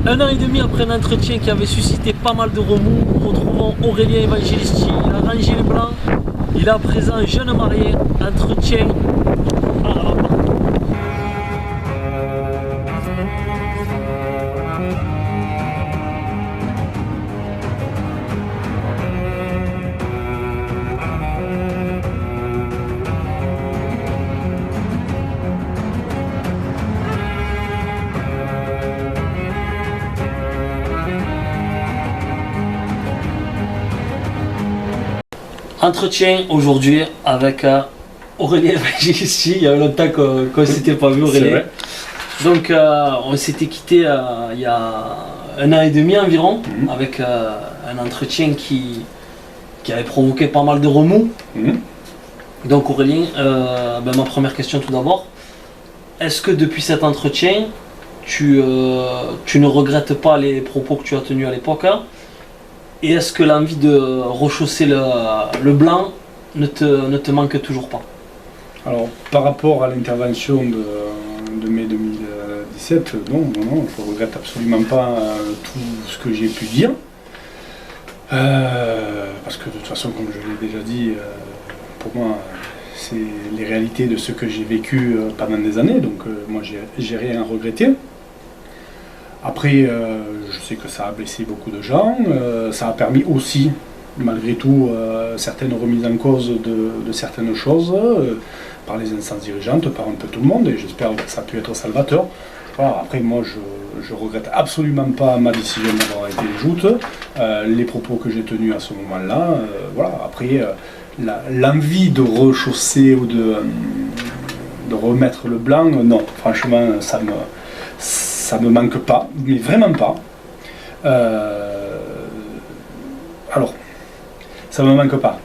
Un an et demi après un entretien qui avait suscité pas mal de remous, retrouvons Aurélien Evangelisti. Il a rangé les blancs, il est à présent jeune marié, entretien à Rabat. Entretien aujourd'hui avec Aurélien Evangelisti. Il y a longtemps qu'on ne s'était pas vu, Aurélien. Donc on s'était quitté il y a un an et demi environ, avec un entretien qui avait provoqué pas mal de remous. Donc Aurélien, ma première question tout d'abord, est-ce que depuis cet entretien, tu ne regrettes pas les propos que tu as tenus à l'époque, hein? Et est-ce que l'envie de rechausser le blanc ne te manque toujours pas? Alors, par rapport à l'intervention de mai 2017, non, je ne regrette absolument pas tout ce que j'ai pu dire. Parce que de toute façon, comme je l'ai déjà dit, pour moi, c'est les réalités de ce que j'ai vécu pendant des années, donc moi, j'ai rien à regretter. Après, je sais que ça a blessé beaucoup de gens, ça a permis aussi, malgré tout, certaines remises en cause de certaines choses, par les instances dirigeantes, par un peu tout le monde, et j'espère que ça a pu être salvateur. Voilà, après, moi, je regrette absolument pas ma décision d'avoir été joute, les propos que j'ai tenus à ce moment-là, voilà. Après, l'envie de rechausser ou de remettre le blanc, non, franchement, ça me manque pas, mais vraiment pas. Alors, ça me manque pas.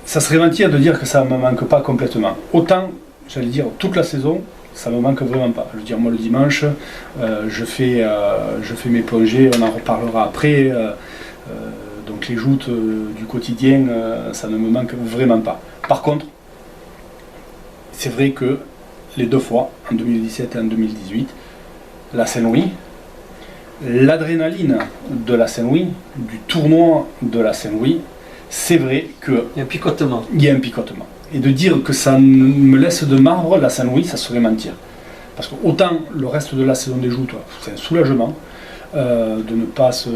Ça serait mentir de dire que ça me manque pas complètement. Autant, j'allais dire, toute la saison, ça me manque vraiment pas. Je veux dire, moi le dimanche, je fais mes plongées, on en reparlera après. Donc les joutes du quotidien, ça ne me manque vraiment pas. Par contre, c'est vrai que les deux fois, en 2017 et en 2018, la Saint-Louis, l'adrénaline de la Saint-Louis, du tournoi de la Saint-Louis, c'est vrai qu'il y a un picotement. Il y a un picotement. Et de dire que ça me laisse de marbre la Saint-Louis, ça serait mentir. Parce que autant le reste de la saison des joutes, c'est un soulagement de ne pas se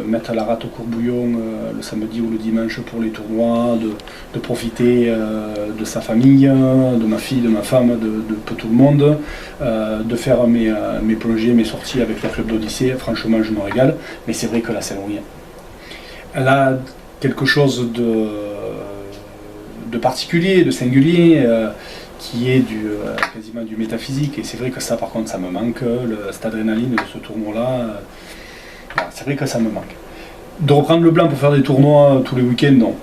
mettre à la rate au courbouillon le samedi ou le dimanche pour les tournois, de profiter de sa famille, de ma fille, de ma femme, de tout le monde, de faire mes plongées, mes sorties avec le club d'Odyssée. Franchement, je me régale. Mais c'est vrai que la Saint-Louis, elle a quelque chose de particulier, de singulier, qui est quasiment du métaphysique, et c'est vrai que ça, par contre, ça me manque, cette adrénaline de ce tournoi-là, c'est vrai que ça me manque. De reprendre le blanc pour faire des tournois tous les week-ends, non,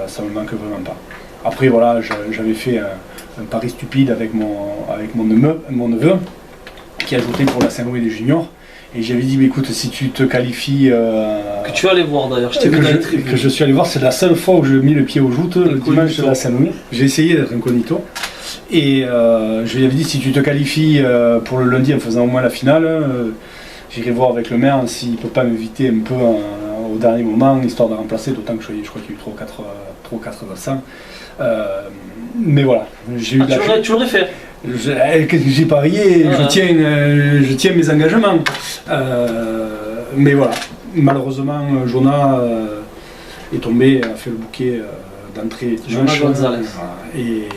ça me manque vraiment pas. Après, voilà, j'avais fait un pari stupide avec mon neveu, qui a joué pour la Saint-Louis des juniors, et j'avais dit, mais écoute, si tu te qualifies... que tu vas aller voir d'ailleurs, je t'ai vu dans les tribunes. Que je suis allé voir, c'est la seule fois où j'ai mis le pied aux joutes, le dimanche de la Saint-Louis. J'ai essayé d'être incognito. Et je lui avais dit, si tu te qualifies pour le lundi en faisant au moins la finale, j'irai voir avec le maire s'il ne peut pas m'inviter un peu au dernier moment, histoire de remplacer, d'autant que je crois qu'il y a eu 3 ou 4 absents. Mais voilà, j'ai eu la chance. Tu l'aurais fait? J'ai parié, je tiens mes engagements. Mais voilà, malheureusement, Jonah est tombé, a fait le bouquet d'entrée dimanche. Jonah Gonzalez. Et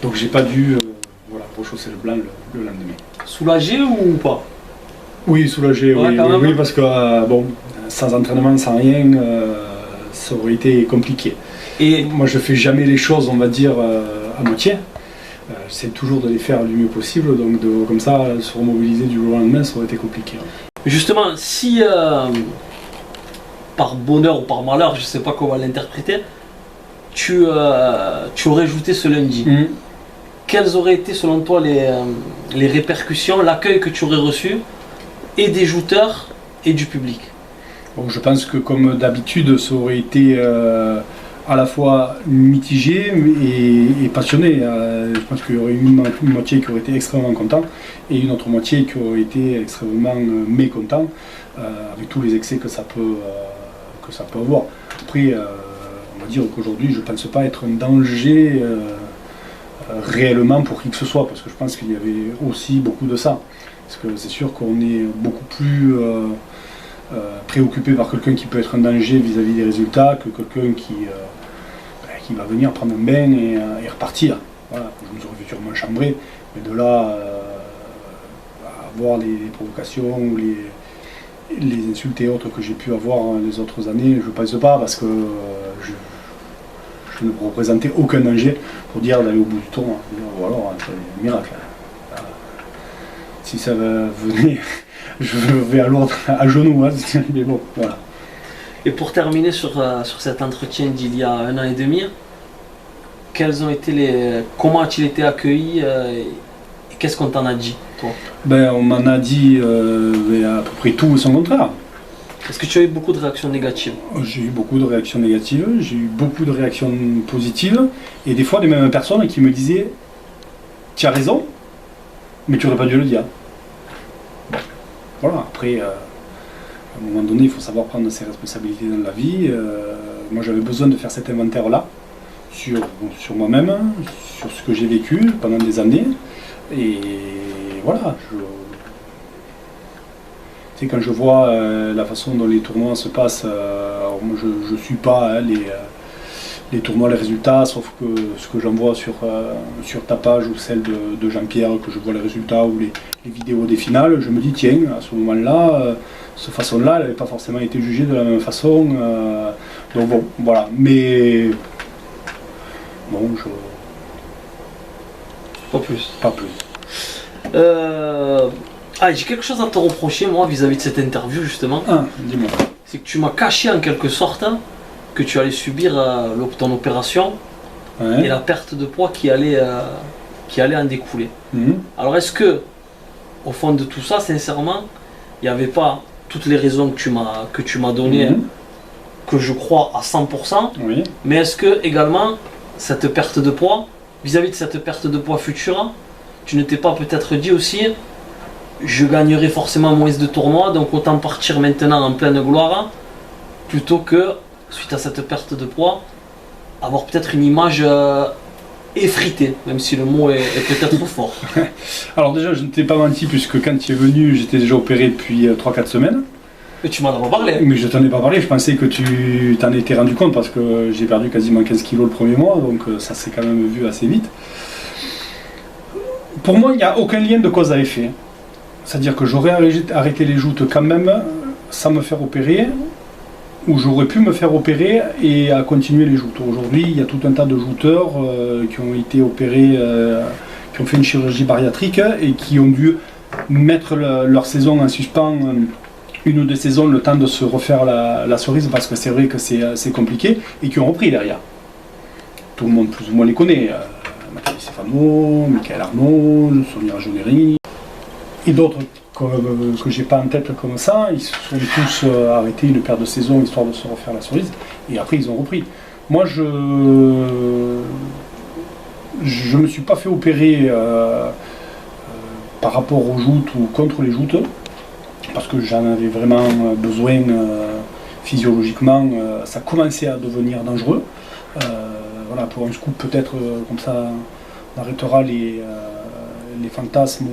donc j'ai pas dû rechausser le blanc le lendemain. Soulagé ou pas? Oui, soulagé, ouais, oui, parce que sans entraînement, sans rien, ça aurait été compliqué. Et moi je fais jamais les choses, on va dire, à moitié. J'essaie toujours de les faire du mieux possible, donc comme ça, se remobiliser du jour au lendemain, ça aurait été compliqué. Justement, si par bonheur ou par malheur, je sais pas comment l'interpréter, tu aurais joué ce lundi, quelles auraient été selon toi les répercussions, l'accueil que tu aurais reçu, et des jouteurs et du public? Bon, je pense que comme d'habitude, ça aurait été à la fois mitigé et passionné. Je pense qu'il y aurait une moitié qui aurait été extrêmement content et une autre moitié qui aurait été extrêmement mécontent avec tous les excès que ça peut avoir. Après, on va dire qu'aujourd'hui, je ne pense pas être un danger réellement pour qui que ce soit, parce que je pense qu'il y avait aussi beaucoup de ça. Parce que c'est sûr qu'on est beaucoup plus préoccupé par quelqu'un qui peut être un danger vis-à-vis des résultats que quelqu'un qui va venir prendre un bain et repartir. Voilà, je me suis sûrement chambré, mais de là à avoir les provocations ou les insultes et autres que j'ai pu avoir les autres années, je ne pense pas, parce que je ne représentais aucun danger pour dire d'aller au bout du tournoi. Ou alors, c'est un miracle. Si ça venait, je vais à Lourdes à genoux, hein, mais bon, voilà. Et pour terminer sur cet entretien d'il y a 1 an et demi, comment a-t-il été accueilli et qu'est-ce qu'on t'en a dit, toi? On m'en a dit à peu près tout et son contraire. Est-ce que tu as eu beaucoup de réactions négatives? J'ai eu beaucoup de réactions négatives, j'ai eu beaucoup de réactions positives, et des fois des mêmes personnes qui me disaient « Tu as raison, mais tu n'aurais pas dû le dire ». Voilà, après, à un moment donné, il faut savoir prendre ses responsabilités dans la vie. Moi, j'avais besoin de faire cet inventaire-là sur moi-même, sur ce que j'ai vécu pendant des années. Et voilà, quand je vois la façon dont les tournois se passent, moi, je ne suis pas les tournois, les résultats, sauf que ce que j'en vois sur ta page ou celle de Jean-Pierre, que je vois les résultats ou les vidéos des finales, je me dis tiens, à ce moment-là, cette façon-là, elle n'avait pas forcément été jugée de la même façon. Donc bon, voilà. Mais bon, Pas plus. Pas plus. J'ai quelque chose à te reprocher, moi, vis-à-vis de cette interview, justement. Dis-moi. C'est que tu m'as caché en quelque sorte que tu allais subir ton opération et la perte de poids qui allait en découler. Alors est-ce que, au fond de tout ça, sincèrement, il n'y avait pas toutes les raisons que tu m'as données, que je crois à 100%, mais est-ce que également, cette perte de poids, vis-à-vis de cette perte de poids future, tu ne t'es pas peut-être dit aussi, je gagnerai forcément moins de tournois, donc autant partir maintenant en pleine gloire, plutôt que, suite à cette perte de poids, avoir peut-être une image effritée, même si le mot est peut-être trop fort. Alors déjà, je ne t'ai pas menti, puisque quand tu es venu, j'étais déjà opéré depuis 3-4 semaines. Mais tu m'en as pas parlé. Mais je t'en ai pas parlé, je pensais que tu t'en étais rendu compte, parce que j'ai perdu quasiment 15 kilos le premier mois, donc ça s'est quand même vu assez vite. Pour moi, il n'y a aucun lien de cause à effet. C'est-à-dire que j'aurais arrêté les joutes quand même, sans me faire opérer, ou j'aurais pu me faire opérer et à continuer les joutes. Aujourd'hui, il y a tout un tas de jouteurs qui ont été opérés, qui ont fait une chirurgie bariatrique et qui ont dû mettre leur saison en suspens, une ou deux saisons, le temps de se refaire la cerise, parce que c'est vrai que c'est compliqué, et qui ont repris derrière. Tout le monde plus ou moins les connaît. Nathalie Stefano, Michael Arnaud, Sonia Rajoneri, et d'autres que j'ai pas en tête comme ça, ils se sont tous arrêtés une paire de saisons histoire de se refaire la cerise, et après ils ont repris. Moi je me suis pas fait opérer par rapport aux joutes ou contre les joutes, parce que j'en avais vraiment besoin physiologiquement, ça commençait à devenir dangereux. Voilà, pour un scoop peut-être comme ça, on arrêtera les fantasmes.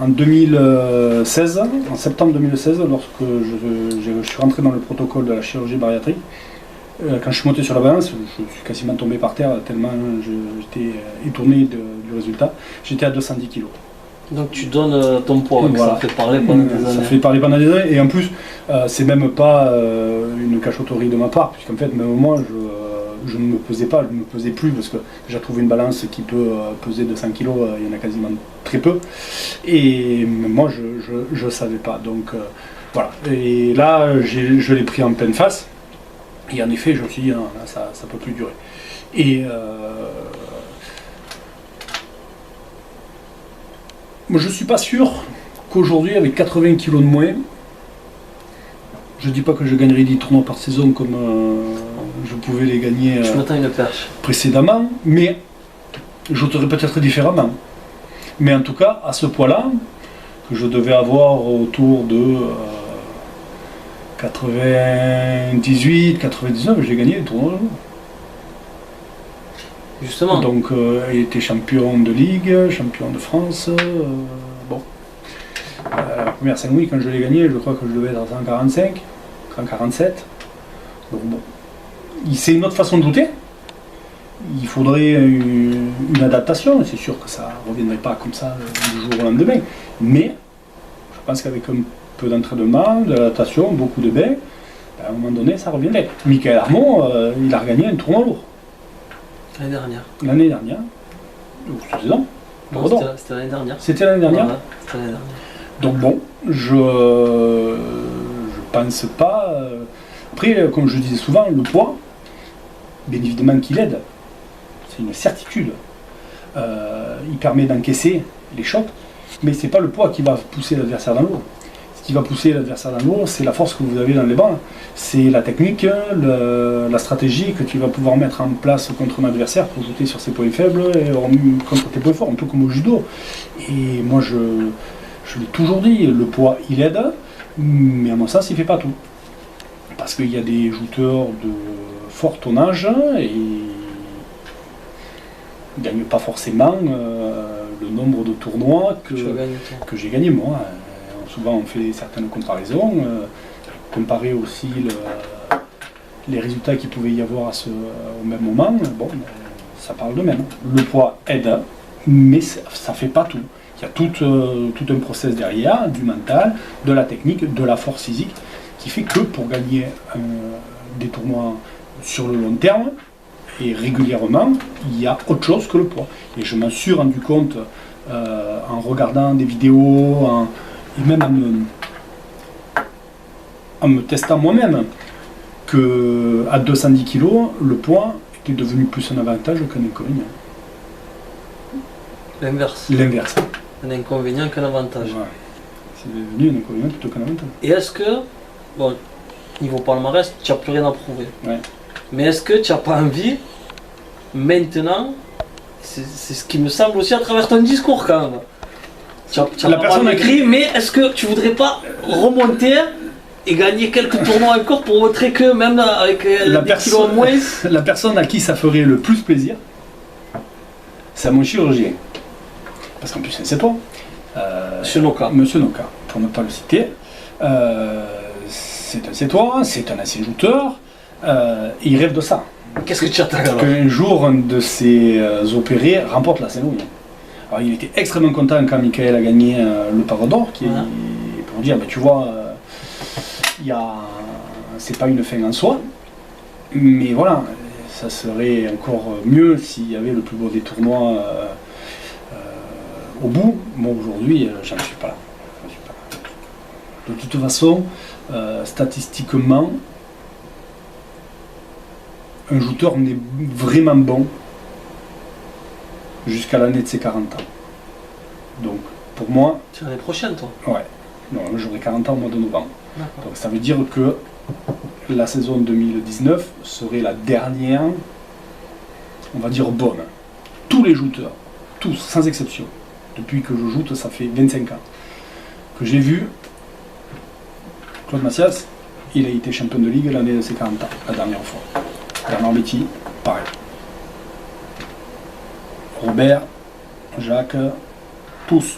En 2016, en septembre 2016, lorsque je suis rentré dans le protocole de la chirurgie bariatrique, quand je suis monté sur la balance, je suis quasiment tombé par terre tellement j'étais étonné du résultat. J'étais à 210 kg. Donc tu donnes ton poids, voilà. Ça fait parler pendant des années. Ça fait parler pendant des années, et en plus, c'est même pas une cachotterie de ma part, puisqu'en fait, même moi, je ne me pesais pas, je ne me pesais plus, parce que j'ai trouvé une balance qui peut peser 200 kg, il y en a quasiment très peu, et moi je ne savais pas, donc voilà. Et là, je l'ai pris en pleine face, et en effet, je me suis dit, non, là, ça ne peut plus durer. Et moi, je ne suis pas sûr qu'aujourd'hui, avec 80 kg de moins, je ne dis pas que je gagnerai 10 tournois par saison comme je pouvais les gagner Je m'attends une perche. précédemment, mais j'aurais peut-être différemment. Mais en tout cas, à ce poids-là, que je devais avoir autour de 98, 99, j'ai gagné les tournois de jour. Justement. Donc, il était champion de Ligue, champion de France. Bon. La première Saint-Louis, quand je l'ai gagné, je crois que je devais être à 145, 147. Donc bon. C'est une autre façon de douter. Il faudrait une adaptation. C'est sûr que ça ne reviendrait pas comme ça du jour au lendemain. Mais je pense qu'avec un peu d'entraînement, de l'adaptation, beaucoup de bains, à un moment donné, ça reviendrait. Michael Armand, il a regagné un tournoi lourd. L'année dernière. L'année dernière. Ou cette saison. Non, c'était l'année dernière. C'était l'année dernière. Ouais, c'était l'année dernière. Donc bon, je pense pas. Après, comme je disais souvent, le poids, bien évidemment qu'il aide. C'est une certitude. Il permet d'encaisser les chocs, mais c'est pas le poids qui va pousser l'adversaire dans l'eau. Ce qui va pousser l'adversaire dans l'eau, c'est la force que vous avez dans les bras. C'est la technique, la stratégie que tu vas pouvoir mettre en place contre un adversaire pour jouer sur ses points faibles et contre tes points forts, un peu comme au judo. Et moi, je l'ai toujours dit, le poids, il aide, mais à mon sens, il ne fait pas tout. Parce qu'il y a des jouteurs de fort tonnage et ils ne gagnent pas forcément le nombre de tournois que j'ai gagné moi. Souvent on fait certaines comparaisons, comparer aussi les résultats qu'il pouvait y avoir au même moment, bon, ça parle de même. Le poids aide, mais ça ne fait pas tout. Il y a tout un process derrière, du mental, de la technique, de la force physique, qui fait que pour gagner des tournois sur le long terme, et régulièrement, il y a autre chose que le poids. Et je m'en suis rendu compte en regardant des vidéos, et même en me testant moi-même, qu'à 210 kg, le poids était devenu plus un avantage qu'un inconvénient. L'inverse. L'inverse. Un inconvénient qu'un avantage. Ouais. C'est devenu un inconvénient plutôt qu'un avantage. Et est-ce que, bon, niveau palmarès, tu n'as plus rien à prouver. Ouais. Mais est-ce que tu n'as pas envie, maintenant, c'est ce qui me semble aussi à travers ton discours quand même. Tu as La personne a écrit, mais est-ce que tu voudrais pas remonter et gagner quelques tournois encore pour montrer que même avec des kilos en moins. La personne à qui ça ferait le plus plaisir, c'est à mon chirurgien. Parce qu'en plus c'est toi. Monsieur Noka. Monsieur Noka, pour ne pas le citer. C'est toi, c'est un ancien joueur, et il rêve de ça. Qu'est-ce que tu attends alors? Qu'un jour, un de ses opérés remporte la Saint-Louis. Alors il était extrêmement content quand Michael a gagné le Paro d'Or, qui est pour dire, tu vois, c'est pas une fin en soi, mais voilà, ça serait encore mieux s'il y avait le plus beau des tournois au bout. Bon, aujourd'hui, j'en suis pas là. De toute façon, statistiquement, un joueur n'est vraiment bon jusqu'à l'année de ses 40 ans. Donc, pour moi... C'est l'année prochaine, toi? Ouais. Non, j'aurai 40 ans au mois de novembre. D'accord. Donc, ça veut dire que la saison 2019 serait la dernière, on va dire, bonne. Tous les jouteurs, tous, sans exception, depuis que je joute, ça fait 25 ans, que j'ai vu Claude Massias, il a été champion de ligue l'année de ses 40 ans, la dernière fois. Bernard Betty, pareil. Robert, Jacques, tous,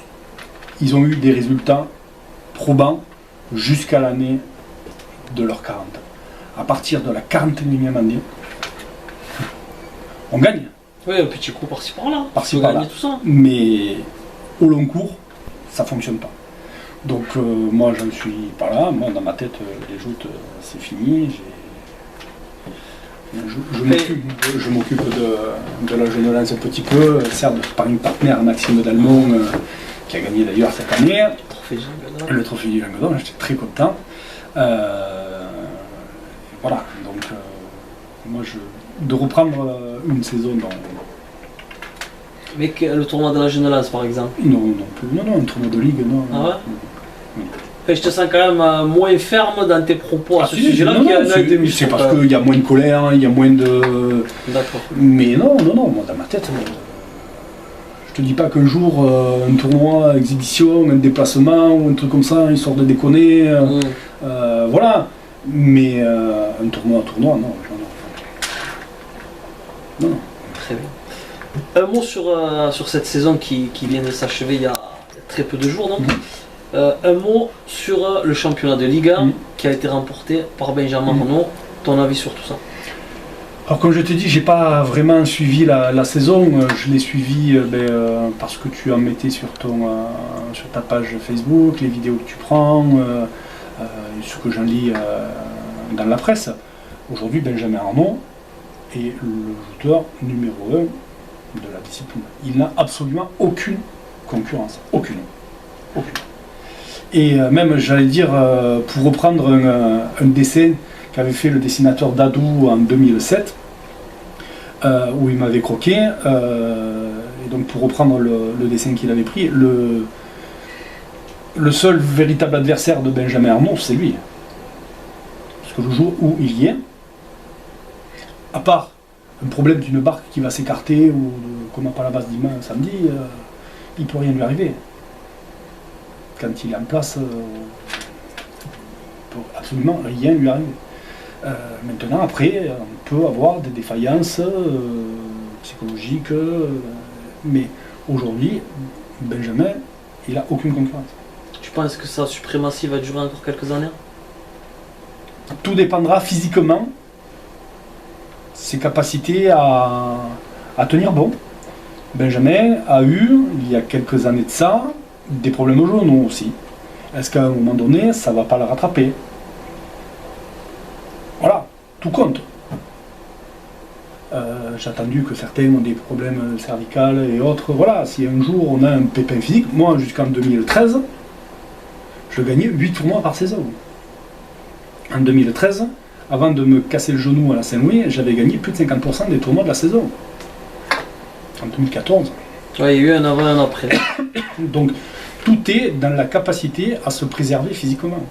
ils ont eu des résultats probants jusqu'à l'année de leurs 40 ans. À partir de la 41e année, on gagne. Oui, un petit coup par-ci par-là. Par-ci par-là. Tout ça. Mais au long cours, ça ne fonctionne pas. Donc moi, je ne suis pas là. Moi, dans ma tête, les joutes, c'est fini. Je m'occupe de la jeune lance un petit peu, certes par une partenaire, Maxime Dalmont, qui a gagné d'ailleurs cette année. Le trophée du Languedoc, j'étais très content. Voilà, donc moi, de reprendre une saison dans... Mais le tournoi de la jeune lance, par exemple? Non, non plus. Non, un tournoi de ligue, non. Ah ouais? Non. je te sens quand même moins ferme dans tes propos à ce sujet-là qu'il y a un an et demi. C'est parce qu'il y a moins de colère, il y a moins de... D'accord. Mais non, moi dans ma tête, je te dis pas qu'un jour, un tournoi, exhibition, un déplacement ou un truc comme ça, histoire de déconner, voilà. Mais un tournoi, non. Très bien. Un mot sur cette saison qui vient de s'achever il y a très peu de jours, donc. Un mot sur le championnat de Ligue 1 qui a été remporté par Benjamin Renaud. Ton avis sur tout ça? Alors comme je te dis, j'ai pas vraiment suivi la saison. Je l'ai suivi parce que tu en mettais sur ta page Facebook, les vidéos que tu prends, ce que j'en lis dans la presse. Aujourd'hui, Benjamin Renaud est le joueur numéro 1 de la discipline. Il n'a absolument aucune concurrence. Aucune. Et même, j'allais dire, pour reprendre un dessin qu'avait fait le dessinateur Dadou en 2007, où il m'avait croqué, et donc pour reprendre le dessin qu'il avait pris, le seul véritable adversaire de Benjamin Renaud, c'est lui. Parce que le jour où il y est, à part un problème d'une barque qui va s'écarter, ou comme à Palavas dimanche samedi, il ne peut rien lui arriver. Quand il est en place, il ne peut absolument rien lui arriver. Maintenant, après, on peut avoir des défaillances psychologiques, mais aujourd'hui, Benjamin, il n'a aucune concurrence. Tu penses que sa suprématie va durer encore quelques années? Tout dépendra physiquement, ses capacités à tenir bon. Benjamin a eu, il y a quelques années de ça, des problèmes au genou aussi. Est-ce qu'à un moment donné, ça ne va pas le rattraper? Voilà, tout compte. J'ai entendu que certains ont des problèmes cervicaux et autres. Voilà, si un jour on a un pépin physique, moi jusqu'en 2013, je gagnais 8 tournois par saison. En 2013, avant de me casser le genou à la Saint-Louis, j'avais gagné plus de 50% des tournois de la saison. En 2014. Ouais, il y a eu un avant et un après. Donc, tout est dans la capacité à se préserver physiquement.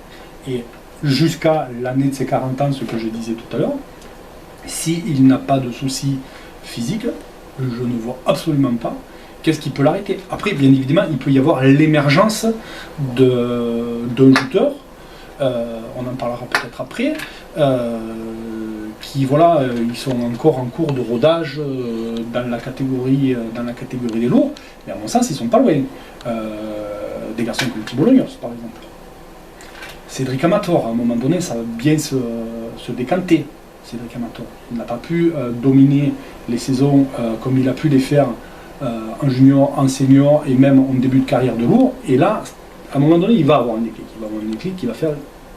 Et jusqu'à l'année de ses 40 ans, ce que je disais tout à l'heure, s'il n'a pas de soucis physiques, je ne vois absolument pas qu'est-ce qui peut l'arrêter. Après, bien évidemment, il peut y avoir l'émergence d'un shooter, on en parlera peut-être après, qui, voilà, ils sont encore en cours de rodage dans la catégorie des lourds, mais à mon sens, ils ne sont pas loin. Des garçons comme Thibaut Lognos, par exemple. Cédric Amator, à un moment donné, ça va bien se décanter. Cédric Amator. Il n'a pas pu dominer les saisons comme il a pu les faire en junior, en senior et même en début de carrière de lourd. Et là, à un moment donné, il va avoir un déclic. Il va avoir un déclic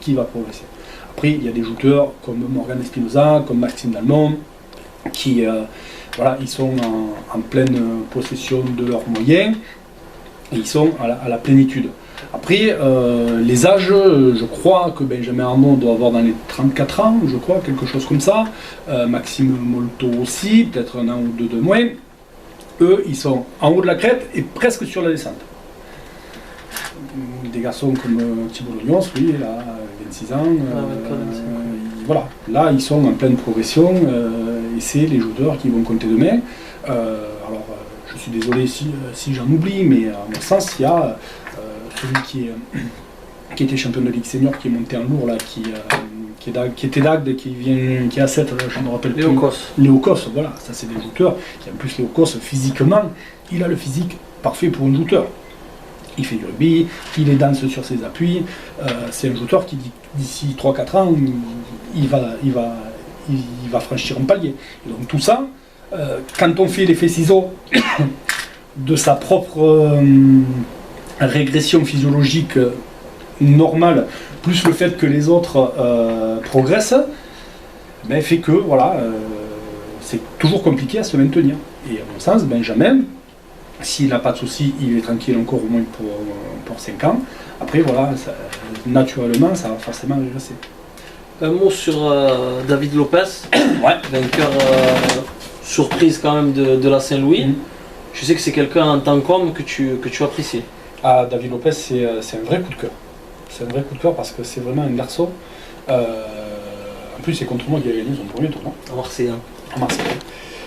qui va progresser. Après, il y a des shooters comme Morgan Espinoza, comme Maxime Dalmont, qui voilà, ils sont en pleine possession de leurs moyens et ils sont à la plénitude. Après, les âges, je crois que Benjamin Renaud doit avoir dans les 34 ans, je crois, quelque chose comme ça. Maxime Molto aussi, peut-être un an ou deux de moins. Eux, ils sont en haut de la crête et presque sur la descente. Des garçons comme Thibaut Lognos, lui, il a 26 ans. Voilà, là, ils sont en pleine progression et c'est les joueurs qui vont compter demain. Alors, je suis désolé si j'en oublie, mais à mon sens, il y a celui qui était champion de Ligue senior, qui est monté en lourd, là, qui était d'Agde, qui est à 7, je ne me rappelle plus. Léo Kos, voilà, ça c'est des joueurs qui, en plus, Léo Kos, physiquement, il a le physique parfait pour un joueur. Il fait du rugby, il est dense sur ses appuis, c'est un joueur qui, d'ici 3-4 ans, il va franchir un palier. Et donc tout ça, quand on fait l'effet ciseau de sa propre régression physiologique normale, plus le fait que les autres progressent, ben, fait que voilà, c'est toujours compliqué à se maintenir. Et à mon sens, Benjamin, s'il n'a pas de soucis, il est tranquille encore au moins pour 5 ans. Après, voilà, naturellement, ça va forcément régresser. Un mot sur David Lopez, ouais. Vainqueur surprise quand même de la Saint-Louis. Je sais que c'est quelqu'un en tant qu'homme que tu apprécies. Ah, David Lopez, c'est un vrai coup de cœur. C'est un vrai coup de cœur parce que c'est vraiment un garçon. En plus, c'est contre moi qui a gagné son premier tournoi. À Marseille. À Marseille.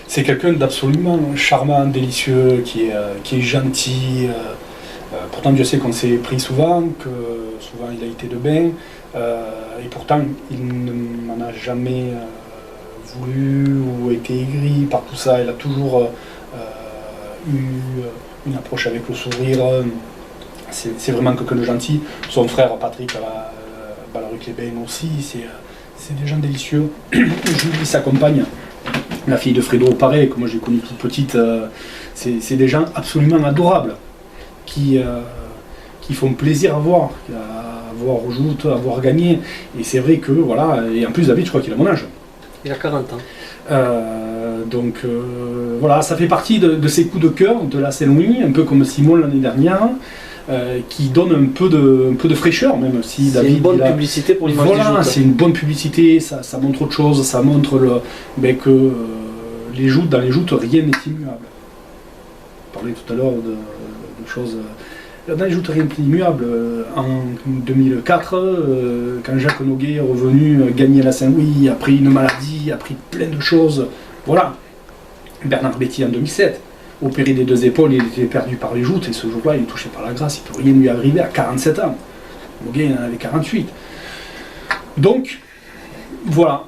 C'est quelqu'un d'absolument charmant, délicieux, qui est gentil. Pourtant, Dieu sait qu'on s'est pris souvent, que souvent il a été de bain. Et pourtant, il ne m'en a jamais voulu ou été aigri par tout ça. Il a toujours eu une approche avec le sourire. C'est vraiment quelqu'un de gentil. Son frère Patrick à la rue Clébin aussi, c'est des gens délicieux. Julie, sa compagne, la fille de Fredo, pareil, que moi j'ai connue toute petite, c'est des gens absolument adorables qui font plaisir à voir au joute, à voir gagner. Et c'est vrai que voilà, et en plus David, je crois qu'il a mon âge. Il a 40 ans. Donc voilà, ça fait partie de ces coups de cœur de la Saint-Louis, un peu comme Simon l'année dernière. Qui donne un peu de fraîcheur, même si c'est David... une bonne publicité pour l'image voilà, du joute. C'est une bonne publicité, ça montre autre chose, ça montre que les joutes, dans les joutes, rien n'est immuable. On parlait tout à l'heure de choses... Dans les joutes, rien n'est immuable. En 2004, quand Jacques Noguet est revenu gagner la Saint-Louis, a pris une maladie, a pris plein de choses, voilà. Bernard Betty en 2007. Opéré des 2 épaules, il était perdu par les joutes et ce jour-là il est touché par la grâce, il ne peut rien lui arriver à 47 ans. Le gars il en avait 48. Donc, voilà.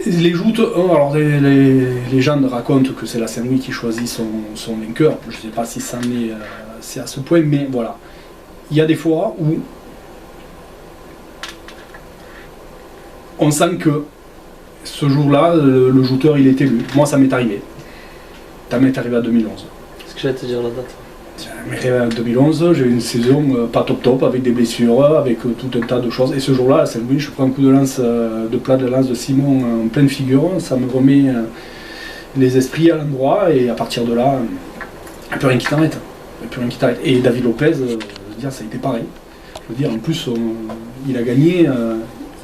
Les joutes, alors les gens racontent que c'est la Saint-Louis qui choisit son vainqueur. Je ne sais pas si c'est à ce point, mais voilà. Il y a des fois où on sent que ce jour-là, le jouteur il est élu. Moi ça m'est arrivé. Ça m'est arrivé à 2011. Qu'est-ce que j'allais te dire la date? Ça m'est arrivé à 2011, j'ai eu une saison pas top, avec des blessures, avec tout un tas de choses. Et ce jour-là, à Saint-Louis, je prends un coup de lance, de plat de lance de Simon en pleine figure. Ça me remet les esprits à l'endroit et à partir de là, il n'y a plus rien qui t'arrête. Et David Lopez, je veux dire, ça a été pareil. Je veux dire, en plus, il a gagné,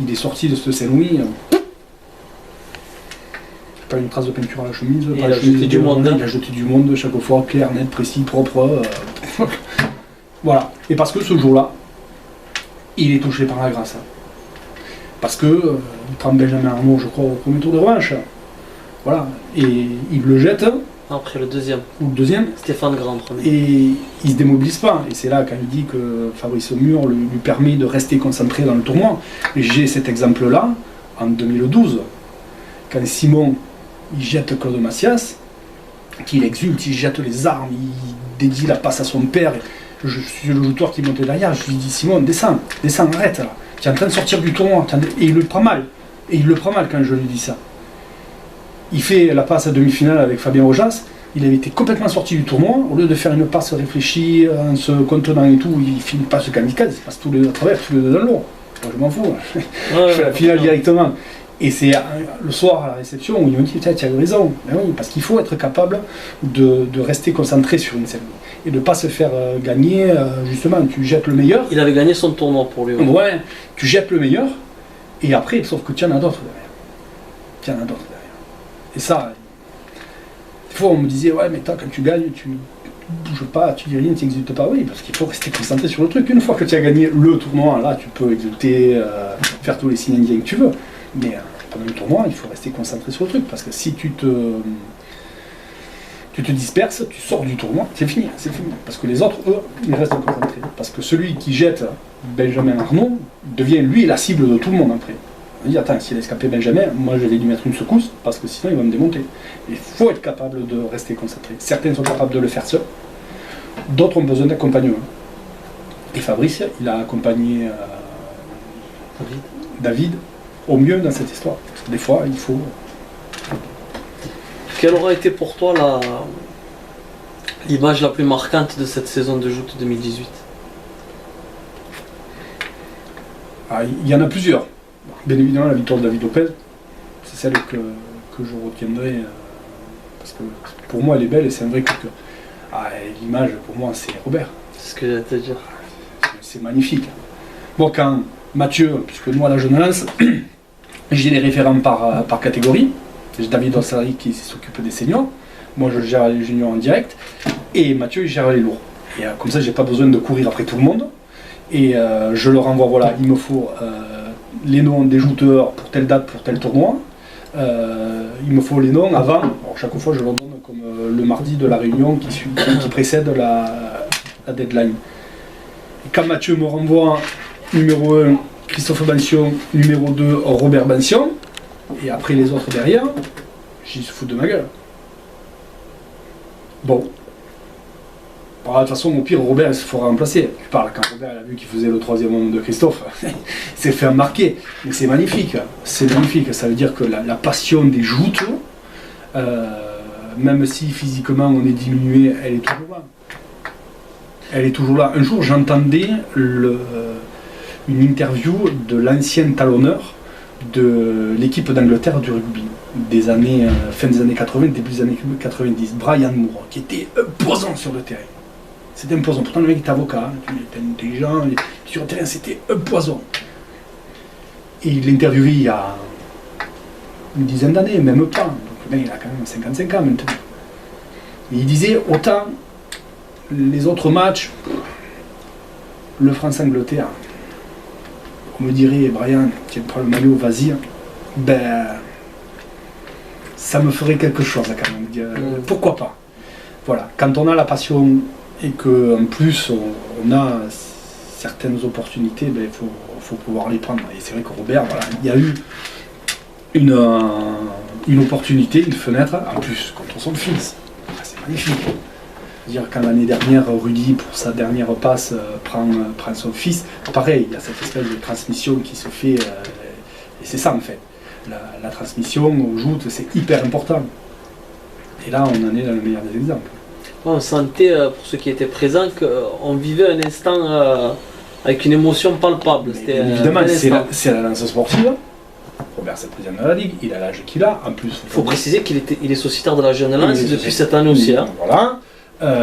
il est sorti de ce Saint-Louis. Pas une trace de peinture à la chemise, il a jeté du monde. Il a jeté du monde chaque fois, clair, net, précis, propre. Voilà. Et parce que ce jour-là, il est touché par la grâce. Parce que il prend Benjamin Arnaud, je crois, au premier tour de revanche. Voilà. Et il le jette. Après le deuxième. Ou le deuxième. Stéphane Grand, premier. Et il se démobilise pas. Et c'est là quand il dit que Fabrice Mur lui permet de rester concentré dans le tournoi. Et j'ai cet exemple-là en 2012. Quand Simon il jette Claude Massias, qu'il exulte, il jette les armes, il dédie la passe à son père. Je suis le joueur qui montait derrière, je lui dis Simon, descends, arrête là. Tu es en train de sortir du tournoi. Et il le prend mal. Et il le prend mal quand je lui dis ça. Il fait la passe à demi-finale avec Fabien Rojas. Il avait été complètement sorti du tournoi. Au lieu de faire une passe réfléchie, en se contenant et tout, il fait une passe kamikaze, il passe tous les deux à travers, tous les deux dans l'eau. Moi je m'en fous. Je fais la finale directement. Et c'est le soir à la réception où il me dit tu as raison. Ben oui, parce qu'il faut être capable de rester concentré sur une scène et de ne pas se faire gagner. Justement, tu jettes le meilleur. Il avait gagné son tournoi pour lui. Ouais, tu jettes le meilleur et après, sauf que tu en as d'autres derrière. Et ça, des fois on me disait ouais, mais toi quand tu gagnes, tu bouges pas, tu dis rien, tu n'exultes pas. Oui, parce qu'il faut rester concentré sur le truc. Une fois que tu as gagné le tournoi, là tu peux exulter, faire tous les signes indiens que tu veux. Mais pendant le tournoi, il faut rester concentré sur le truc, parce que si tu te disperses, tu sors du tournoi, c'est fini. Parce que les autres, eux, ils restent concentrés. Parce que celui qui jette Benjamin Arnaud devient, lui, la cible de tout le monde après. On dit, attends, s'il a escapé Benjamin, moi je vais lui mettre une secousse, parce que sinon il va me démonter. Il faut être capable de rester concentré. Certains sont capables de le faire seuls, d'autres ont besoin d'accompagnement. Et Fabrice, il a accompagné David au mieux dans cette histoire. Parce que des fois, il faut... Quelle aura été pour toi l'image la plus marquante de cette saison de joute 2018? Il y en a plusieurs. Bien évidemment, la victoire de David Lopez, c'est celle que je retiendrai, parce que pour moi, elle est belle et c'est un vrai coup de cœur. L'image, pour moi, c'est Robert. C'est ce que j'allais te dire. C'est magnifique. Bon, quand Mathieu, puisque nous, à la jeunesse, j'ai les référents par catégorie. J'ai David Ossari qui s'occupe des seniors. Moi, je gère les juniors en direct. Et Mathieu, il gère les lourds. Et comme ça, j'ai pas besoin de courir après tout le monde. Et je leur envoie, voilà, il me faut les noms des jouteurs pour telle date, pour tel tournoi. Il me faut les noms avant. Alors, chaque fois, je leur donne comme le mardi de la réunion qui précède la deadline. Et quand Mathieu me renvoie numéro 1, Christophe Bansion, numéro 2, Robert Bansion, et après les autres derrière, j'y se foutent de ma gueule. Bon. De toute façon, au pire, Robert, il se fera remplacer. Tu parles, quand Robert a vu qu'il faisait le 3e homme de Christophe, il s'est fait marquer. Mais c'est magnifique. C'est magnifique. Ça veut dire que la passion des joutes, même si physiquement on est diminué, elle est toujours là. Elle est toujours là. Un jour, j'entendais une interview de l'ancien talonneur de l'équipe d'Angleterre du rugby, des années, fin des années 80, début des années 90, Brian Moore, qui était imposant sur le terrain. C'était imposant. Pourtant, le mec était avocat, il était intelligent, sur le terrain, c'était imposant. Et il l'interviewait il y a une dizaine d'années, même pas. Donc le mec, il a quand même 55 ans maintenant. Et il disait, autant les autres matchs, le France-Angleterre, on me dirait, Brian, tiens, prends le maillot, vas-y, ben, ça me ferait quelque chose quand même. Pourquoi pas? Voilà, quand on a la passion et qu'en plus on a certaines opportunités, ben, faut pouvoir les prendre. Et c'est vrai que Robert, voilà, il y a eu une opportunité, une fenêtre, en plus contre son fils. C'est magnifique. Dire quand l'année dernière, Rudy, pour sa dernière passe, prend son fils, pareil, il y a cette espèce de transmission qui se fait, et c'est ça en fait. La transmission aux joutes, c'est hyper important. Et là, on en est dans le meilleur des exemples. On sentait, pour ceux qui étaient présents, qu'on vivait un instant avec une émotion palpable. Évidemment, c'est la lance sportive. Robert, c'est le président de la Ligue, il a l'âge qu'il a. En plus, il faut préciser qu'il est sociétaire de la Jeune Lance depuis cette année aussi. Hein. Voilà.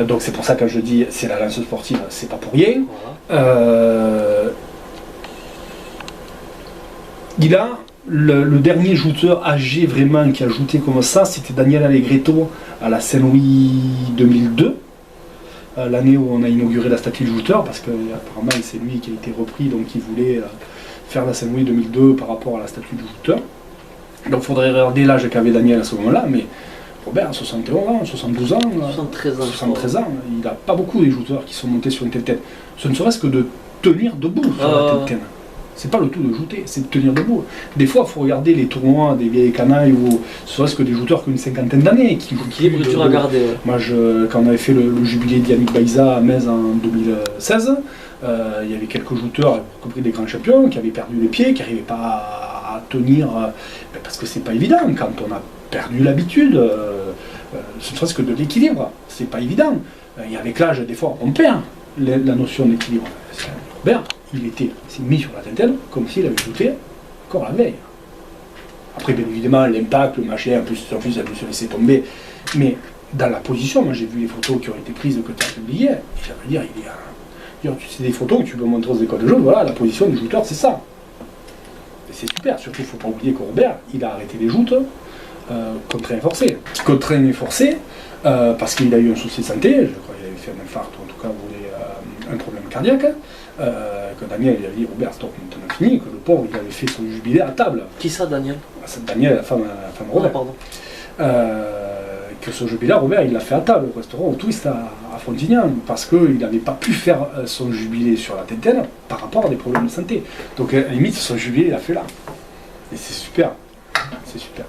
Donc c'est pour ça que je dis c'est la lance sportive, c'est pas pour rien. Voilà. Il a le dernier jouteur âgé vraiment qui a jouté comme ça, c'était Daniel Allegretto à la Saint-Louis 2002, l'année où on a inauguré la statue de jouteur, parce que apparemment c'est lui qui a été repris, donc il voulait faire la Saint-Louis 2002 par rapport à la statue de jouteur. Donc il faudrait regarder l'âge qu'avait Daniel à ce moment-là, mais Robert, 71 ans, 72 ans, 73 ans, il n'a pas beaucoup des joueurs qui sont montés sur une telle tête. Ce ne serait-ce que de tenir debout sur la tête. C'est pas le tout de jouter, c'est de tenir debout. Des fois, il faut regarder les tournois des vieilles canailles où ce serait-ce que des joueurs qui ont une cinquantaine d'années. Qui est dur à garder. Ouais. Moi, quand on avait fait le jubilé d'Yannick Baïza à Metz en 2016, il y avait quelques joueurs, y compris des grands champions, qui avaient perdu les pieds, qui n'arrivaient pas à tenir, parce que c'est pas évident quand on a perdu l'habitude, ce serait-ce que de l'équilibre, c'est pas évident. Et avec l'âge, des fois, on perd la notion d'équilibre. Robert, il s'est mis sur la tête comme s'il avait joué encore la veille. Après, bien évidemment, l'impact, le machin, en plus, son fils a dû se laisser tomber. Mais dans la position, moi j'ai vu les photos qui ont été prises, que tu as publiées, et j'allais dire, c'est des photos que tu peux montrer aux écoles de jeu, voilà, la position du jouteur, c'est ça. Et c'est super, surtout, il ne faut pas oublier que Robert, il a arrêté les joutes contraint et forcé. Contraint et forcé, parce qu'il a eu un souci de santé, je crois qu'il avait fait un infarct, ou en tout cas, un problème cardiaque. Que Daniel il avait dit Robert stop maintenant fini, que le pauvre il avait fait son jubilé à table. Qui ça Daniel? C'est Daniel, la femme de Robert. Que ce jubilé Robert il l'a fait à table au restaurant au Twist à Frontignan parce qu'il n'avait pas pu faire son jubilé sur la tête par rapport à des problèmes de santé. Donc à la limite son jubilé il l'a fait là. Et c'est super. C'est super.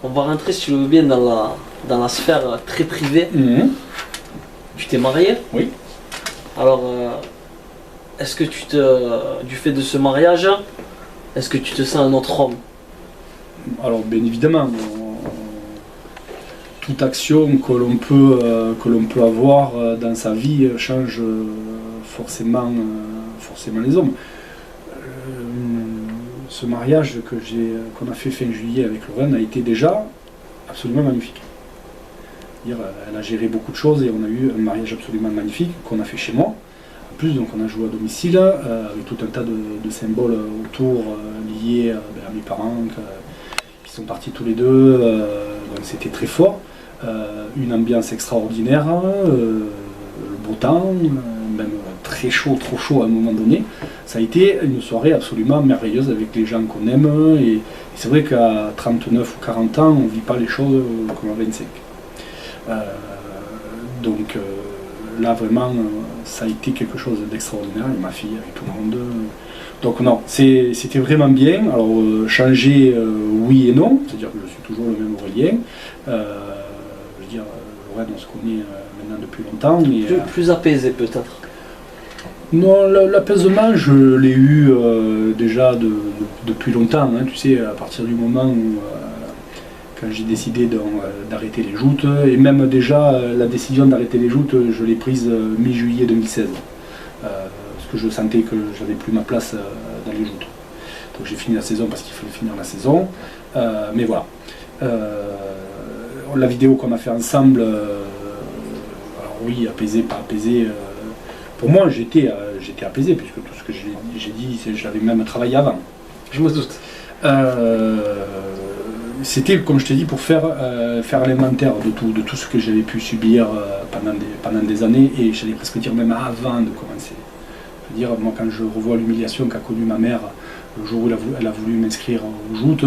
On va rentrer si tu veux bien dans la sphère très privée. Tu t'es marié? Oui. Alors est-ce que du fait de ce mariage, est-ce que tu te sens un autre homme? Alors bien évidemment, toute action que l'on peut avoir dans sa vie change forcément les hommes. Ce mariage qu'on a fait fin juillet avec Lorraine a été déjà absolument magnifique. Elle a géré beaucoup de choses et on a eu un mariage absolument magnifique qu'on a fait chez moi. En plus, donc, on a joué à domicile avec tout un tas de symboles autour liés à mes parents qui sont partis tous les deux. Donc c'était très fort. Une ambiance extraordinaire, le beau temps, même très chaud, trop chaud à un moment donné. Ça a été une soirée absolument merveilleuse avec les gens qu'on aime. Et c'est vrai qu'à 39 ou 40 ans, on ne vit pas les choses comme à 25. Donc là, vraiment, ça a été quelque chose d'extraordinaire. Et ma fille, avec tout le monde. Donc non, c'était vraiment bien. Alors changer, oui et non. C'est-à-dire que je suis toujours le même Aurélien. Je veux dire, Lorraine, on se connaît maintenant depuis longtemps. Et, plus apaisé peut-être. Non, l'apaisement, je l'ai eu déjà depuis longtemps. Hein, tu sais, à partir du moment où, quand j'ai décidé d'arrêter les joutes, et même déjà la décision d'arrêter les joutes, je l'ai prise mi-juillet 2016. Parce que je sentais que j'avais plus ma place dans les joutes. Donc j'ai fini la saison parce qu'il fallait finir la saison. Mais voilà. La vidéo qu'on a fait ensemble, alors oui, apaisé, pas apaisé. Pour moi, j'étais apaisé, puisque tout ce que j'ai dit, j'avais même travaillé avant. Je me doute. C'était, comme je t'ai dit, pour faire l'inventaire de tout ce que j'avais pu subir pendant des années, et j'allais presque dire même avant de commencer. Je veux dire, moi, quand je revois l'humiliation qu'a connue ma mère le jour où elle a voulu m'inscrire aux joutes,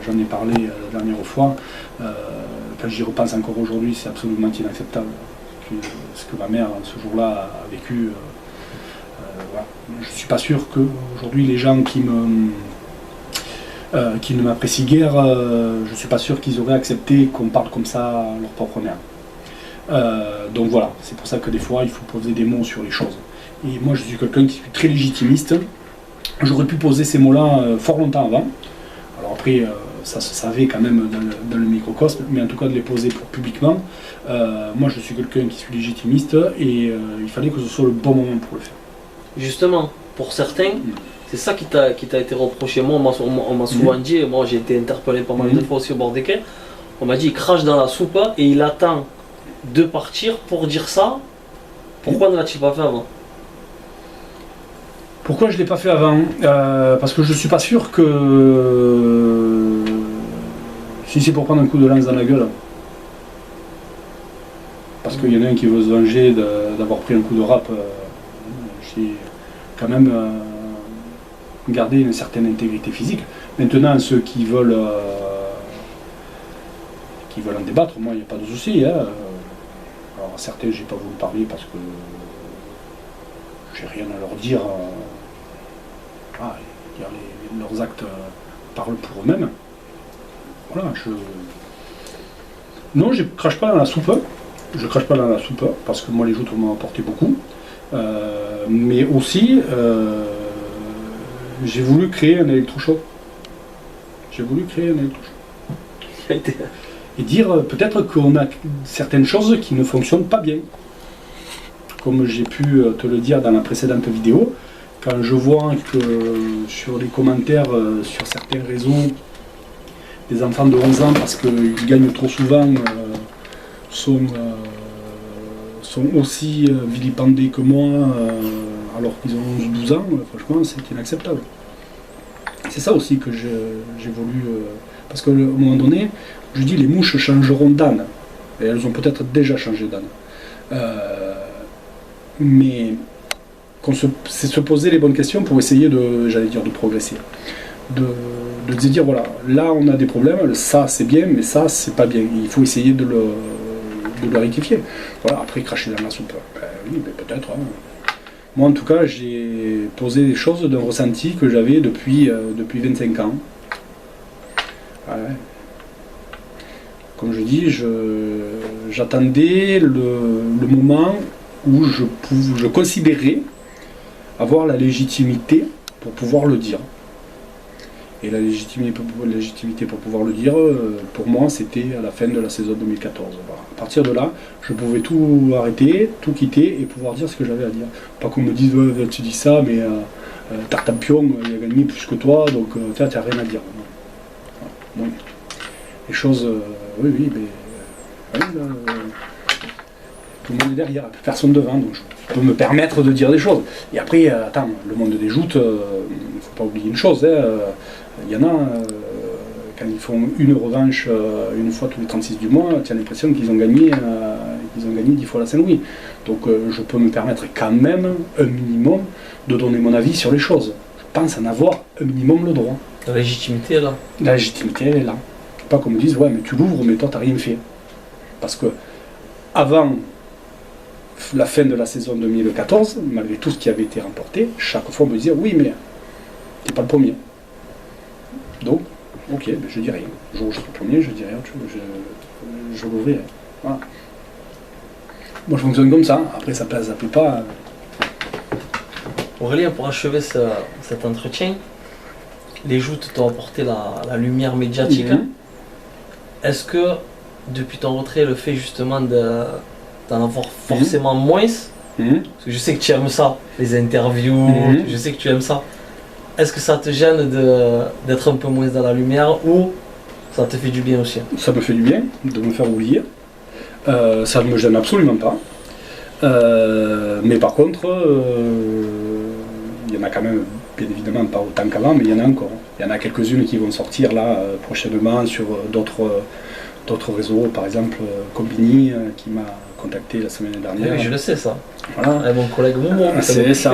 j'en ai parlé la dernière fois, quand j'y repense encore aujourd'hui, c'est absolument inacceptable. Ce que ma mère, ce jour-là, a vécu. Voilà. Je ne suis pas sûr qu'aujourd'hui, les gens qui ne m'apprécient guère, je ne suis pas sûr qu'ils auraient accepté qu'on parle comme ça à leur propre mère. Donc voilà, c'est pour ça que des fois, il faut poser des mots sur les choses. Et moi, je suis quelqu'un qui suis très légitimiste. J'aurais pu poser ces mots-là fort longtemps avant. Alors après, ça se savait quand même dans le microcosme, mais en tout cas de les poser publiquement. Moi, je suis quelqu'un qui suis légitimiste et il fallait que ce soit le bon moment pour le faire. Justement, pour certains, c'est ça qui t'a été reproché. Moi, on m'a souvent dit, moi j'ai été interpellé pas mal de fois aussi au bord des quais, on m'a dit il crache dans la soupe et il attend de partir pour dire ça. Pourquoi ne l'a-t-il pas fait avant? Pourquoi je ne l'ai pas fait avant? Parce que je ne suis pas sûr que si c'est pour prendre un coup de lance dans la gueule. Parce qu'il y en a un qui veut se venger d'avoir pris un coup de rap. J'ai quand même gardé une certaine intégrité physique. Maintenant, ceux qui veulent en débattre, moi, il n'y a pas de souci. Hein. Alors, certains, j'ai pas voulu parler parce que j'ai rien à leur dire. Leurs actes parlent pour eux-mêmes. Voilà, non, je crache pas dans la soupe. Je crache pas dans la soupe parce que moi les joutes m'ont apporté beaucoup. Mais aussi, j'ai voulu créer un électrochoc. Et dire peut-être qu'on a certaines choses qui ne fonctionnent pas bien. Comme j'ai pu te le dire dans la précédente vidéo, quand je vois que sur les commentaires sur certains réseaux, des enfants de 11 ans, parce qu'ils gagnent trop souvent, sont aussi vilipendés que moi, alors qu'ils ont 11 ou 12 ans, franchement, c'est inacceptable. C'est ça aussi que j'ai voulu... parce qu'à un moment donné, je dis les mouches changeront d'âne. Et elles ont peut-être déjà changé d'âne. Mais c'est se poser les bonnes questions pour essayer de progresser. De dire voilà, là on a des problèmes, ça c'est bien, mais ça c'est pas bien. Il faut essayer de le rectifier. Voilà, après cracher dans la soupe. Oui, mais peut-être. Hein. Moi en tout cas, j'ai posé des choses d'un ressenti que j'avais depuis 25 ans. Ouais. Comme je dis, j'attendais le moment où je considérais avoir la légitimité pour pouvoir le dire. Et la légitimité pour pouvoir le dire, pour moi, c'était à la fin de la saison 2014. Voilà. À partir de là, je pouvais tout arrêter, tout quitter et pouvoir dire ce que j'avais à dire. Pas qu'on me dise, ouais, tu dis ça, mais Tartampion, il a gagné plus que toi, donc tu n'as rien à dire. Voilà. Donc, les choses, oui, mais tout le monde est derrière, personne devant, donc je peux me permettre de dire des choses. Et après, attends, le monde des joutes, il ne faut pas oublier une chose, il y en a, quand ils font une revanche une fois tous les 36 du mois, tu as l'impression qu'ils ont gagné ils ont gagné 10 fois la Saint-Louis. Donc je peux me permettre quand même, un minimum, de donner mon avis sur les choses. Je pense en avoir un minimum le droit. La légitimité est là. La légitimité, elle est là. Pas qu'on me dise, ouais, mais tu l'ouvres, mais toi, t'as rien fait. Parce que, avant la fin de la saison 2014, malgré tout ce qui avait été remporté, chaque fois on me disait, oui, mais t'es pas le premier. Donc, ok, ben, je dis rien. Le jour où je serai le premier, je dis rien, je l'ouvrirai. Voilà. Moi, je fonctionne comme ça. Après, ça plaît pas. Aurélien, pour achever cet entretien, les joutes t'ont apporté la lumière médiatique. Est-ce que, depuis ton retrait, le fait justement d'en avoir forcément moins, parce que je sais que tu aimes ça, les interviews, je sais que tu aimes ça, est-ce que ça te gêne d'être un peu moins dans la lumière ou ça te fait du bien aussi? Ça me fait du bien de me faire oublier. Ça ne me gêne absolument pas. Mais par contre, il y en a quand même, bien évidemment pas autant qu'avant, mais il y en a encore. Il y en a quelques-unes qui vont sortir là prochainement sur d'autres réseaux, par exemple Combini qui m'a contacté la semaine dernière. Oui, je le sais ça. Voilà. Avec mon collègue Momo. C'est ça.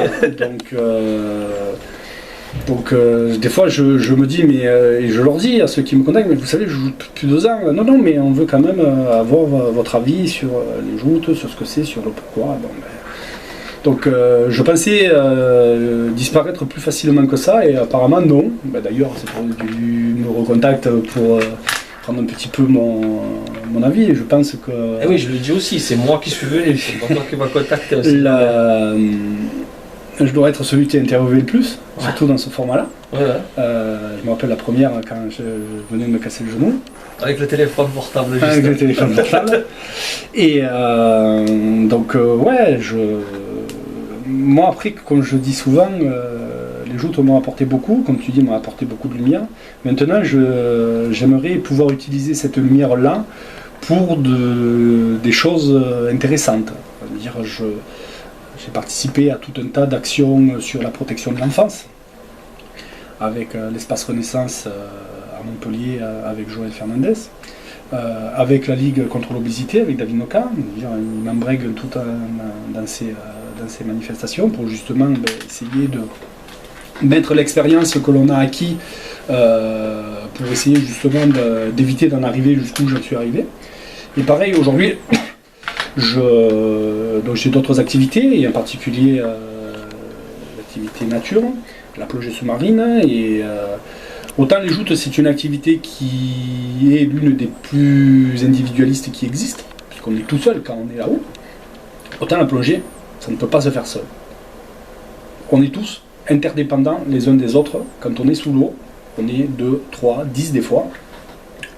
Donc des fois je me dis, mais et je leur dis à ceux qui me contactent, mais vous savez, je joue depuis 2 ans. Non, mais on veut quand même avoir votre avis sur les joutes, sur ce que c'est, sur le pourquoi. Bon, ben, donc je pensais disparaître plus facilement que ça, et apparemment non. Ben, d'ailleurs, c'est pour du me recontacte pour prendre un petit peu mon avis, et je pense que... Eh oui, je le dis aussi, c'est moi qui suis venu, c'est pas toi qui m'a contacté aussi. Je dois être celui qui a interviewé le plus, surtout dans ce format-là. Ouais. Je me rappelle la première quand je venais de me casser le genou. Avec le téléphone portable juste. Avec le téléphone portable. Et donc ouais, moi après, comme je dis souvent, les joutes m'ont apporté beaucoup, comme tu dis, m'ont apporté beaucoup de lumière. Maintenant, j'aimerais pouvoir utiliser cette lumière-là pour des choses intéressantes. C'est-à-dire, j'ai participé à tout un tas d'actions sur la protection de l'enfance, avec l'espace Renaissance à Montpellier avec Joël Fernandez, avec la Ligue contre l'obésité avec David Noka. Il m'embrègue tout dans ces manifestations pour justement essayer de mettre l'expérience que l'on a acquis pour essayer justement d'éviter d'en arriver jusqu'où je suis arrivé. Et pareil, aujourd'hui, donc j'ai d'autres activités, et en particulier l'activité nature, la plongée sous-marine, et autant les joutes c'est une activité qui est l'une des plus individualistes qui existent, puisqu'on est tout seul quand on est là-haut, autant la plongée, ça ne peut pas se faire seul. On est tous interdépendants les uns des autres. Quand on est sous l'eau, on est 2, 3, 10 des fois,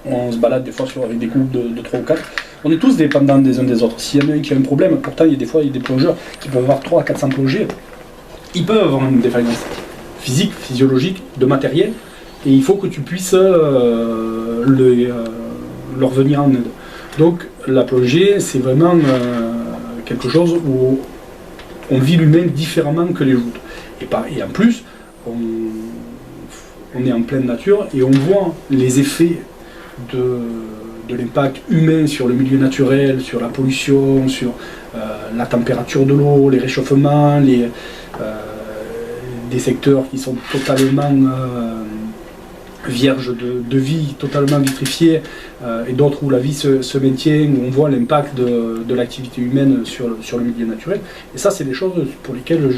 on se balade des fois avec des groupes de 3 ou 4. On est tous dépendants des uns des autres. S'il y en a un qui a un problème, pourtant il y a des plongeurs qui peuvent avoir 300 à 400 plongées, ils peuvent avoir une défaillance physique, physiologique, de matériel, et il faut que tu puisses leur venir en aide. Donc la plongée, c'est vraiment quelque chose où on vit l'humain différemment que les joutes. Et en plus, on est en pleine nature et on voit les effets de l'impact humain sur le milieu naturel, sur la pollution, sur la température de l'eau, les réchauffements, des secteurs qui sont totalement vierges de vie, totalement vitrifiés, et d'autres où la vie se maintient, où on voit l'impact de l'activité humaine sur le milieu naturel. Et ça, c'est des choses pour lesquelles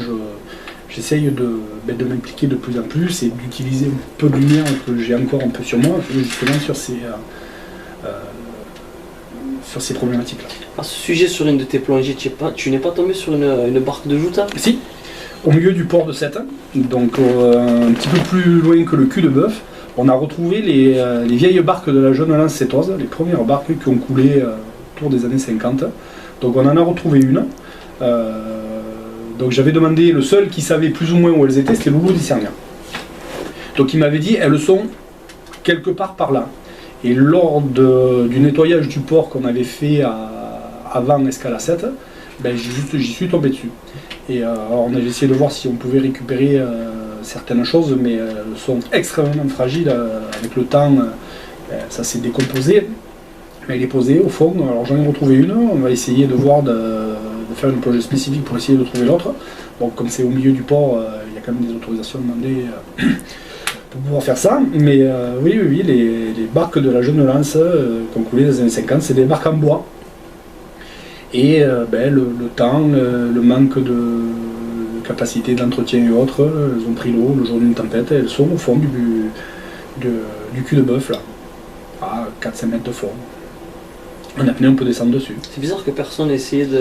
j'essaye de m'impliquer de plus en plus et d'utiliser un peu de lumière que j'ai encore un peu sur moi, justement sur ces problématiques-là. À ce sujet, sur une de tes plongées, tu n'es pas tombé sur une barque de joute? Si, au milieu du port de Sète, donc un petit peu plus loin que le cul de bœuf, on a retrouvé les vieilles barques de la jeune lance sétoise, les premières barques qui ont coulé autour des années 50. Donc on en a retrouvé une. Donc j'avais demandé, le seul qui savait plus ou moins où elles étaient, c'était Loulou Discernia. Donc il m'avait dit, elles sont quelque part par là. Et lors du nettoyage du port qu'on avait fait avant Escala 7, j'y suis tombé dessus. Et on a essayé de voir si on pouvait récupérer certaines choses, mais elles sont extrêmement fragiles avec le temps. Ça s'est décomposé. Elle est posée au fond. Alors j'en ai retrouvé une. On va essayer de voir de faire une plongée spécifique pour essayer de trouver l'autre. Bon, comme c'est au milieu du port, il y a quand même des autorisations demandées pour pouvoir faire ça. Mais oui, les barques de la Jeune Lance qu'on coulait dans les années 50, c'est des barques en bois. Et le temps, le manque de capacité d'entretien et autres, elles ont pris l'eau le jour d'une tempête et elles sont au fond du cul de bœuf, là, à 4-5 mètres de fond. En apnée, on peut descendre dessus. C'est bizarre que personne n'ait essayé de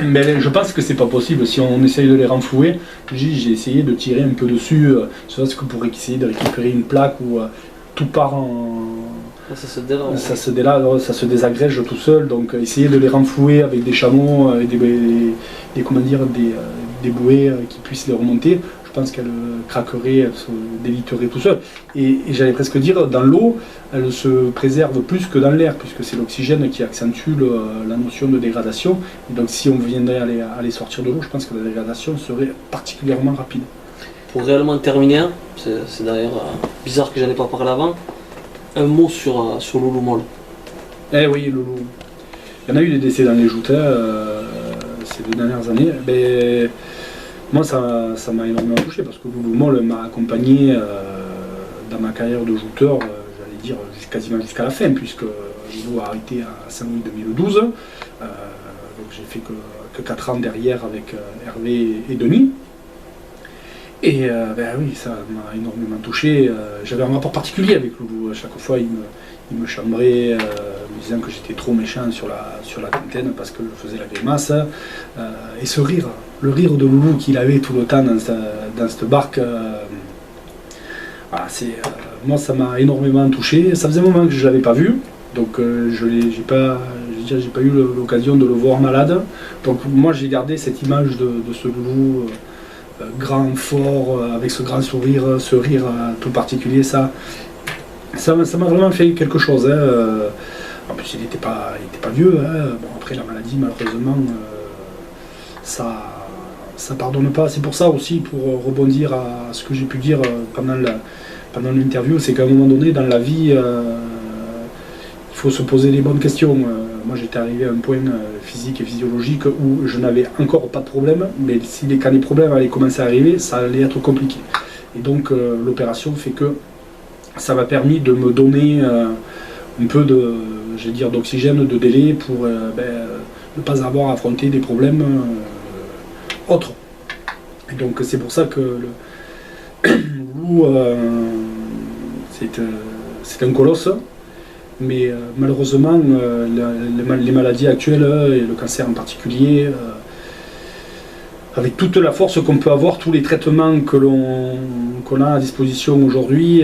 mais je pense que c'est pas possible. Si on essaye de les renflouer, j'ai essayé de tirer un peu dessus, je pense qu'on pourrait essayer de récupérer une plaque où tout part en... Ça se délabre. Ça se désagrège tout seul, donc essayer de les renflouer avec des chameaux et des bouées qui puissent les remonter, je pense qu'elles craqueraient, elles se déliteraient tout seul. Et j'allais presque dire, dans l'eau, elles se préservent plus que dans l'air, puisque c'est l'oxygène qui accentue la notion de dégradation. Et donc si on viendrait à les sortir de l'eau, je pense que la dégradation serait particulièrement rapide. Pour réellement terminer, c'est d'ailleurs bizarre que j'en ai pas parlé avant, un mot sur Loulou Molle. Eh oui, Loulou. Il y en a eu des décès dans les joutes ces 2 dernières années. Mais moi, ça m'a énormément touché parce que Loulou Molle m'a accompagné dans ma carrière de jouteur, j'allais dire quasiment jusqu'à la fin, puisque Loulou a arrêté à Saint-Louis 2012. Donc j'ai fait que 4 ans derrière avec Hervé et Denis. Et oui, ça m'a énormément touché. J'avais un rapport particulier avec Loulou. À chaque fois, il me chambrait, me disant que j'étais trop méchant sur la trentaine parce que je faisais la grimace. Et ce rire, le rire de Loulou qu'il avait tout le temps dans cette barque, moi ça m'a énormément touché. Ça faisait un moment que je ne l'avais pas vu, donc j'ai pas eu l'occasion de le voir malade. Donc moi j'ai gardé cette image de ce Loulou. Grand, fort, avec ce grand sourire, ce rire tout particulier, ça m'a vraiment fait quelque chose. En plus, il n'était pas vieux. Bon, après, la maladie, malheureusement, ça pardonne pas. C'est pour ça aussi, pour rebondir à ce que j'ai pu dire pendant l'interview, c'est qu'à un moment donné, dans la vie, il faut se poser les bonnes questions. Moi, j'étais arrivé à un point physique et physiologique où je n'avais encore pas de problème, mais quand les problèmes allaient commencer à arriver, ça allait être compliqué. Et donc, l'opération fait que ça m'a permis de me donner un peu d'oxygène, de délai pour ne pas avoir à affronter des problèmes autres. Et donc, c'est pour ça que Loulou, c'est un colosse. Mais malheureusement, les maladies actuelles, et le cancer en particulier, avec toute la force qu'on peut avoir, tous les traitements qu'on a à disposition aujourd'hui,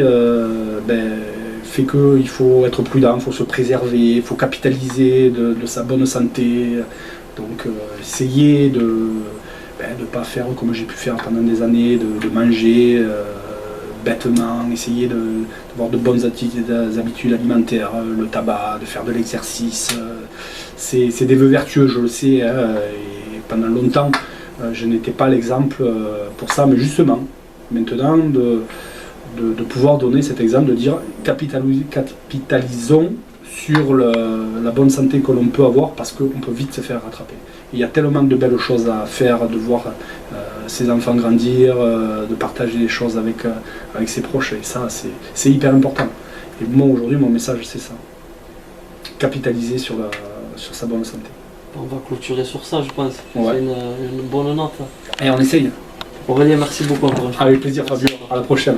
fait qu'il faut être prudent, il faut se préserver, il faut capitaliser de sa bonne santé. Donc essayer de ne pas faire comme j'ai pu faire pendant des années, de manger bêtement, essayer d'avoir de bonnes habitudes alimentaires, le tabac, de faire de l'exercice. C'est des vœux vertueux, je le sais, et pendant longtemps, je n'étais pas l'exemple pour ça, mais justement, maintenant, de pouvoir donner cet exemple, de dire capitalisons sur la bonne santé que l'on peut avoir, parce qu'on peut vite se faire rattraper. Il y a tellement de belles choses à faire, de voir ses enfants grandir, de partager les choses avec ses proches, et ça c'est hyper important. Et moi aujourd'hui mon message c'est ça, capitaliser sur sa bonne santé. On va clôturer sur ça, je pense. Ouais. C'est une bonne note. Et on essaye. Aurélien, merci beaucoup encore une fois. Avec plaisir Fabio, à la prochaine.